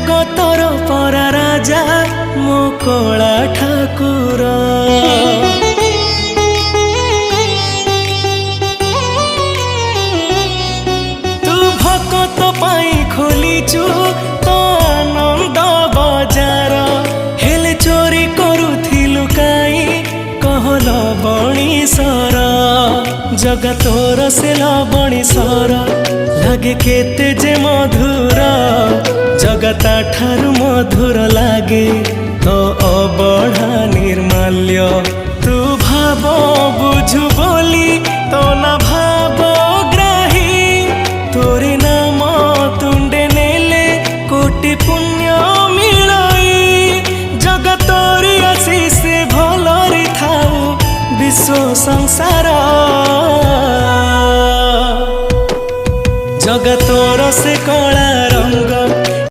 जगतर परा राजा मो कला ठाकुर। तू भकत पाई खोलीचु तो आनंद बजार, हेले चोरी करुथिलु काई कहल बणीसर। जगतोर से बणीसर लागे केते जे मधुर, जगता ठारु मधुर लागे तो अबढ़ा निर्माल्य। तू भाव बुझु बोली तो ना भाव ग्राही, तोरी नाम तुंडे नेले कोटि पुण्य मिलई। जगतोरी आशीष भलरी थाऊ विश्व संसार, जगत